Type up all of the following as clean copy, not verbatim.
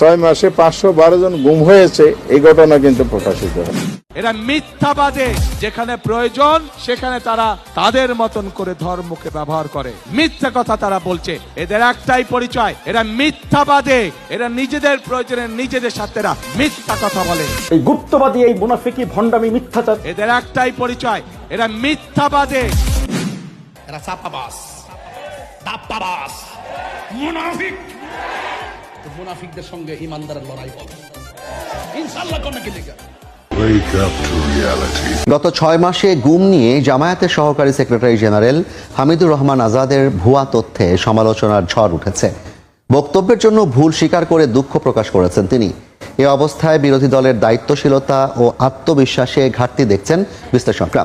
6 মাসে 512 জন গুম হয়েছে, এই ঘটনা কিন্তু প্রকাশিত হয়। এরা মিথ্যাবাদে, যেখানে প্রয়োজন সেখানে তারা তাদের মতন করে ধর্মকে ব্যবহার করে, মিথ্যা কথা তারা বলছে। এদের একটাই পরিচয়, এরা মিথ্যাবাদে, এরা নিজেদের প্রয়োজনে নিজেদের সাথে এরা মিথ্যা কথা বলে। এই গুপ্তবাদী, এই মুনাফিকি, ভণ্ডামি, মিথ্যাচার, এদের একটাই পরিচয়, এরা মিথ্যাবাদে। এরা চাপাবাস, দাপ্পাবাস, মুনাফিক। মুনাফিকদের সঙ্গে ইমানদারের লড়াই হবে ইনশাআল্লাহ। কোন কি লেখা গত 6 মাসে গুম নিয়ে জামায়াতের সহকারী সেক্রেটারি জেনারেল হামিদুর রহমান আজাদের ভুয়া তথ্যে সমালোচনার ঝড় উঠেছে। বক্তব্যের জন্য ভুল স্বীকার করে দুঃখ প্রকাশ করেছেন তিনি। এ অবস্থায় বিরোধী দলের দায়িত্বশীলতা ও আত্মবিশ্বাসে ঘাটতি দেখছেন বিশ্লেষকরা।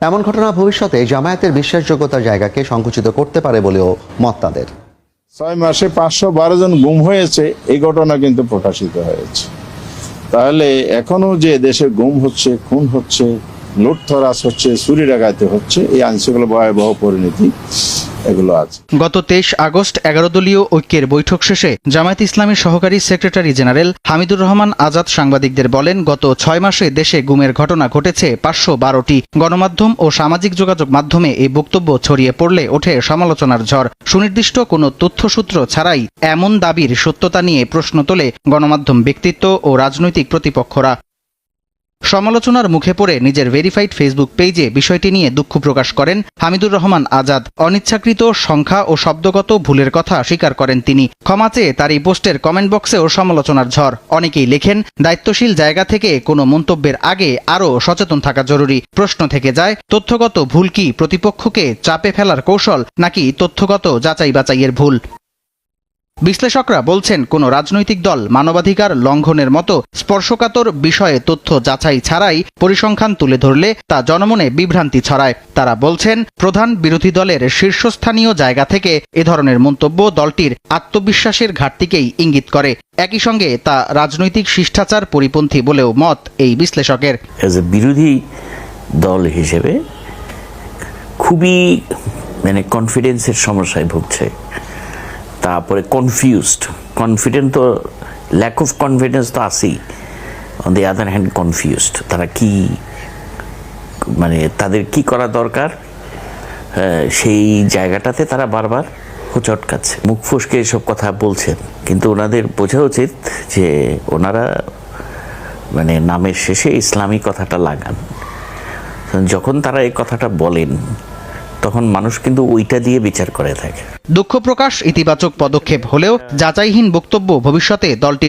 এমন ঘটনা ভবিষ্যতে জামায়াতের বিশ্বাসযোগ্যতার জায়গাকে সংকুচিত করতে পারে বলেও মত তাদের। 6 মাসে 512 জন গুম হয়েছে, এই ঘটনা কিন্তু প্রকাশিত হয়েছে। তাহলে এখনো যে দেশে গুম হচ্ছে, খুন হচ্ছে, লুটতরাজ হচ্ছে, চুরি ডাকাতি হচ্ছে, এই আইনশৃঙ্খলা ভয়াবহ পরিণতি এগুলো আছে। গত 23 আগস্ট 11 দলীয় ঐক্যের বৈঠক শেষে জামায়াত ইসলামীর সহকারী সেক্রেটারি জেনারেল হামিদুর রহমান আজাদ সাংবাদিকদের বলেন, গত 6 মাসে দেশে গুমের ঘটনা ঘটেছে 512টি। গণমাধ্যম ও সামাজিক যোগাযোগ মাধ্যমে এই বক্তব্য ছড়িয়ে পড়লে ওঠে সমালোচনার ঝড়। সুনির্দিষ্ট কোনো তথ্যসূত্র ছাড়াই এমন দাবির সত্যতা নিয়ে প্রশ্ন তোলে গণমাধ্যম ব্যক্তিত্ব ও রাজনৈতিক প্রতিপক্ষরা। সমালোচনার মুখে পড়ে নিজের ভেরিফাইড ফেসবুক পেজে বিষয়টি নিয়ে দুঃখ প্রকাশ করেন হামিদুর রহমান আজাদ। অনিচ্ছাকৃত সংখ্যা ও শব্দগত ভুলের কথা স্বীকার করেন তিনি। ক্ষমা চেয়ে তার এই পোস্টের কমেন্ট বক্সেও সমালোচনার ঝড়। অনেকেই লেখেন, দায়িত্বশীল জায়গা থেকে কোনো মন্তব্যের আগে আরও সচেতন থাকা জরুরি। প্রশ্ন থেকে যায়, তথ্যগত ভুল কি প্রতিপক্ষকে চাপে ফেলার কৌশল, নাকি তথ্যগত যাচাই বাছাইয়ের ভুল? বিশ্লেষকরা বলছেন, কোন রাজনৈতিক দল মানবাধিকার লঙ্ঘনের মতো স্পর্শকাতর বিষয়ে তথ্য যাচাই ছাড়াই পরিসংখ্যান তুলে ধরলে তা জনমনে বিভ্রান্তি ছড়ায়। তারা বলছেন, প্রধান বিরোধী দলের শীর্ষস্থানীয় জায়গা থেকে এ ধরনের মন্তব্য দলটির আত্মবিশ্বাসের ঘাটতিকেই ইঙ্গিত করে। একই সঙ্গে তা রাজনৈতিক শিষ্টাচার পরিপন্থী বলেও মত এই বিশ্লেষকের। এজ এ বিরোধী দল হিসেবে খুবই কনফিডেন্সের সমস্যায় ভুগছে। তারপরে কনফিডেন্ট তো, ল্যাক অফ কনফিডেন্স তো আছেই। On the other hand confused. তারা কি তাদের কি করা দরকার, সেই জায়গাটাতে তারা বারবার হোঁচটকাচ্ছে, মুখ ফসকে এসব কথা বলছেন। কিন্তু ওনাদের বোঝা উচিত যে ওনারা নামের শেষে ইসলামী কথাটা লাগান। যখন তারা এই কথাটা বলেন তখন মানুষ কিন্তু ওইটা দিয়ে বিচার করে থাকে। দুঃখ প্রকাশ ইতিবাচক পদক্ষেপ হলেও যাচাইহীন বক্তব্য ভবিষ্যতে দলটি